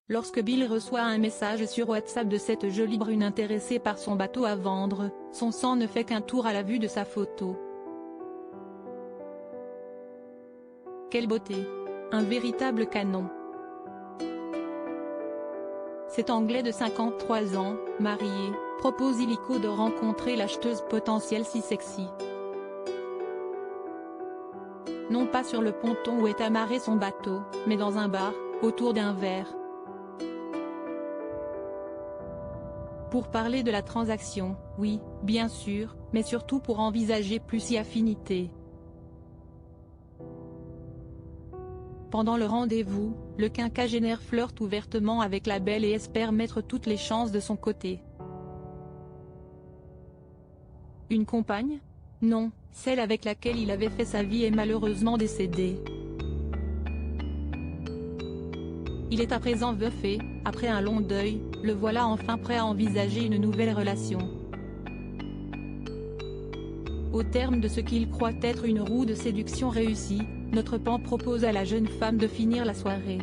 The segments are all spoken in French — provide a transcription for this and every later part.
Lorsque Bill reçoit un message sur WhatsApp de cette jolie brune intéressée par son bateau à vendre, son sang ne fait qu'un tour à la vue de sa photo. Quelle beauté! Un véritable canon. Cet Anglais de 53 ans, marié, propose illico de rencontrer l'acheteuse potentielle si sexy. Non pas sur le ponton où est amarré son bateau, mais dans un bar, autour d'un verre. Pour parler de la transaction, oui, bien sûr, mais surtout pour envisager plus si affinité. Pendant le rendez-vous, le quinquagénaire flirte ouvertement avec la belle et espère mettre toutes les chances de son côté. Une compagne? Non, celle avec laquelle il avait fait sa vie est malheureusement décédée. Il est à présent veuf et, après un long deuil, le voilà enfin prêt à envisager une nouvelle relation. Au terme de ce qu'il croit être une roue de séduction réussie, notre pan propose à la jeune femme de finir la soirée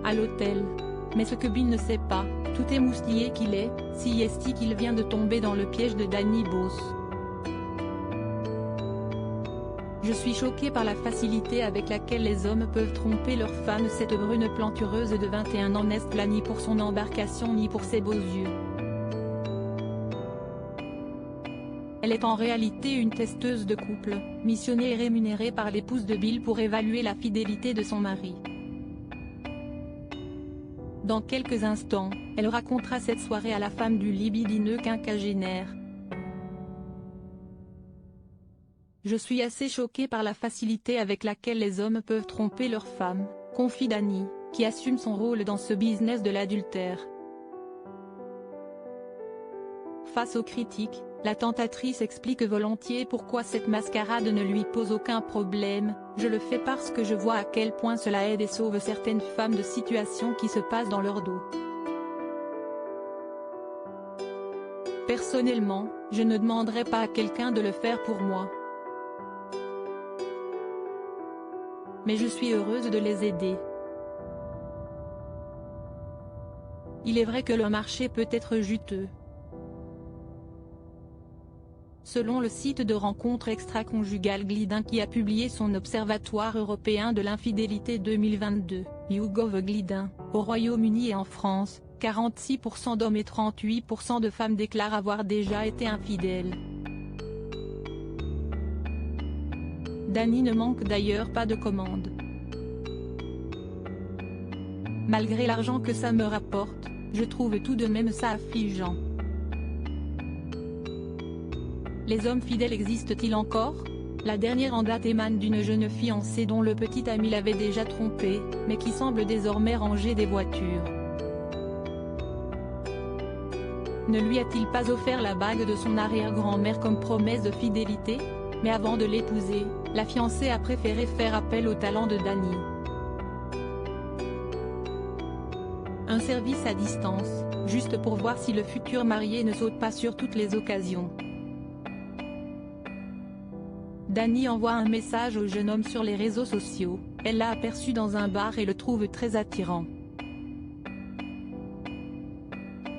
à l'hôtel. Mais ce que Bill ne sait pas, tout émoustillé qu'il est, si est qu'il vient de tomber dans le piège de Danny Boss. Je suis choqué par la facilité avec laquelle les hommes peuvent tromper leurs femmes. Cette brune plantureuse de 21 ans n'est là ni pour son embarcation ni pour ses beaux yeux. Elle est en réalité une testeuse de couple, missionnée et rémunérée par l'épouse de Bill pour évaluer la fidélité de son mari. Dans quelques instants, elle racontera cette soirée à la femme du libidineux quinquagénaire. Je suis assez choqué par la facilité avec laquelle les hommes peuvent tromper leurs femmes, confie Danny, qui assume son rôle dans ce business de l'adultère. Face aux critiques, la tentatrice explique volontiers pourquoi cette mascarade ne lui pose aucun problème. Je le fais parce que je vois à quel point cela aide et sauve certaines femmes de situations qui se passent dans leur dos. Personnellement, je ne demanderai pas à quelqu'un de le faire pour moi. Mais je suis heureuse de les aider. Il est vrai que le marché peut être juteux. Selon le site de rencontre extra-conjugale Glidin qui a publié son Observatoire européen de l'infidélité 2022, YouGov Glidin, au Royaume-Uni et en France, 46% d'hommes et 38% de femmes déclarent avoir déjà été infidèles. Danny ne manque d'ailleurs pas de commandes. Malgré l'argent que ça me rapporte, je trouve tout de même ça affligeant. Les hommes fidèles existent-ils encore? La dernière en date émane d'une jeune fiancée dont le petit ami l'avait déjà trompée, mais qui semble désormais ranger des voitures. Ne lui a-t-il pas offert la bague de son arrière-grand-mère comme promesse de fidélité? Mais avant de l'épouser, la fiancée a préféré faire appel au talent de Danny. Un service à distance, juste pour voir si le futur marié ne saute pas sur toutes les occasions. Danny envoie un message au jeune homme sur les réseaux sociaux, elle l'a aperçu dans un bar et le trouve très attirant.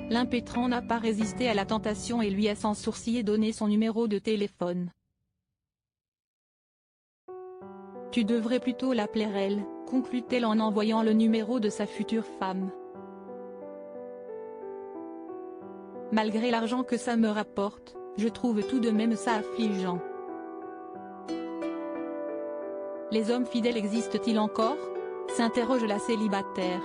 L'impétrant n'a pas résisté à la tentation et lui a sans sourciller donné son numéro de téléphone. Tu devrais plutôt l'appeler elle, conclut-elle en envoyant le numéro de sa future femme. Malgré l'argent que ça me rapporte, je trouve tout de même ça affligeant. Les hommes fidèles existent-ils encore? S'interroge la célibataire.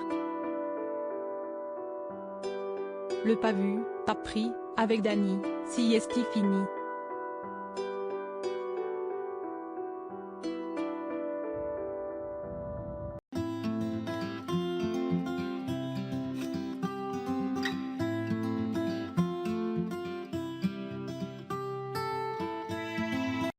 Le pas vu, pas pris, avec Danny, si est fini.